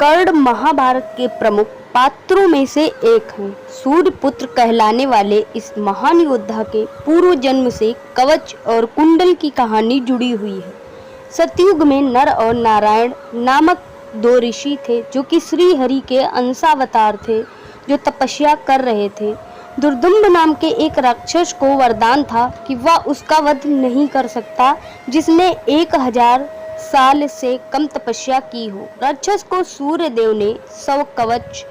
कर्ण महाभारत के प्रमुख पात्रों में से एक हैं। सूर्यपुत्र कहलाने वाले इस महान योद्धा के पूर्व जन्म से कवच और कुंडल की कहानी जुड़ी हुई है। सतयुग में नर और नारायण नामक दो ऋषि थे जो कि श्री हरि के अंशावतार थे, जो तपस्या कर रहे थे। दुर्दुम्ब नाम के एक राक्षस को वरदान था कि वह उसका वध नहीं कर सकता जिसने 1000 साल से कम तपस्या की हो। राक्षस को सूर्य देव ने 100 कवच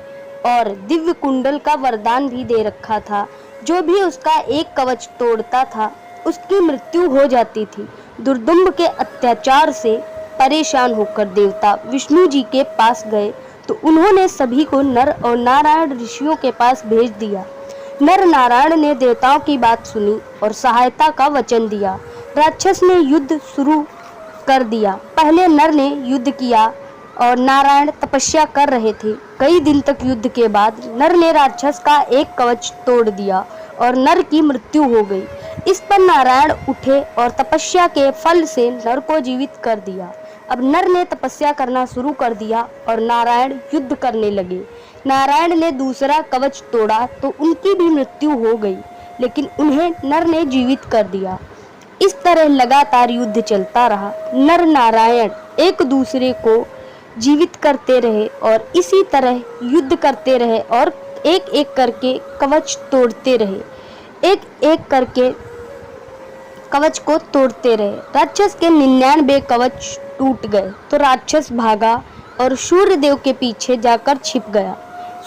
और दिव्य कुंडल का वरदान भी दे रखा था। जो भी उसका एक कवच तोड़ता था उसकी मृत्यु हो जाती थी। दुर्दुम्ब के अत्याचार से परेशान होकर देवता विष्णु जी के पास गए तो उन्होंने सभी को नर और नारायण ऋषियों के पास भेज दिया। नर नारायण ने देवताओं की बात सुनी और सहायता का वचन दिया। राक्षस ने युद्ध शुरू कर दिया। पहले नर ने युद्ध किया और नारायण तपस्या कर रहे थे। कई दिन तक युद्ध के बाद नर ने राक्षस का एक कवच तोड़ दिया और नर की मृत्यु हो गई। इस पर नारायण उठे और तपस्या के फल से नर को जीवित कर दिया। अब नर ने तपस्या करना शुरू कर दिया और नारायण युद्ध करने लगे। नारायण ने दूसरा कवच तोड़ा तो उनकी भी मृत्यु हो गई, लेकिन उन्हें नर ने जीवित कर दिया। इस तरह लगातार युद्ध चलता रहा। नर नारायण एक दूसरे को जीवित करते रहे और इसी तरह युद्ध करते रहे और एक एक करके कवच तोड़ते रहे, एक एक करके कवच को तोड़ते रहे। राक्षस के 99 कवच टूट गए तो राक्षस भागा और सूर्य देव के पीछे जाकर छिप गया।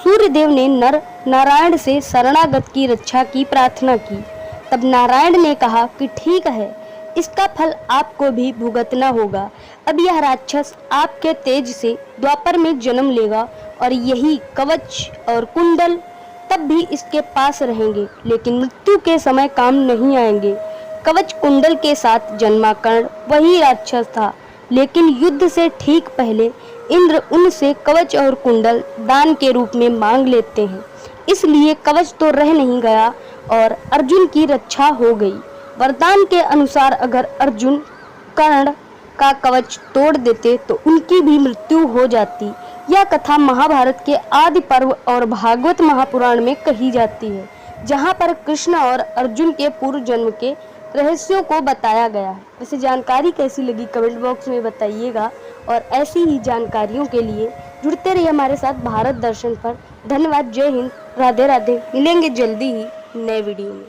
सूर्य देव ने नर नारायण से शरणागत की रक्षा की प्रार्थना की। तब नारायण ने कहा कि ठीक है, इसका फल आपको भी भुगतना होगा। अब यह राक्षस आपके तेज से द्वापर में जन्म लेगा और यही कवच और कुंडल तब भी इसके पास रहेंगे, लेकिन मृत्यु के समय काम नहीं आएंगे। कवच कुंडल के साथ जन्मा कर्ण वही राक्षस था, लेकिन युद्ध से ठीक पहले इंद्र उनसे कवच और कुंडल दान के रूप में मांग लेते हैं। इसलिए कवच तो रह नहीं गया और अर्जुन की रक्षा हो गई। वरदान के अनुसार अगर अर्जुन कर्ण का कवच तोड़ देते तो उनकी भी मृत्यु हो जाती। यह कथा महाभारत के आदि पर्व और भागवत महापुराण में कही जाती है, जहाँ पर कृष्ण और अर्जुन के पूर्व जन्म के रहस्यों को बताया गया है। वैसे जानकारी कैसी लगी कमेंट बॉक्स में बताइएगा और ऐसी ही जानकारियों के लिए जुड़ते रहिए हमारे साथ भारत दर्शन पर। धन्यवाद। जय हिंद। राधे राधे। मिलेंगे जल्दी ही नए वीडियो में।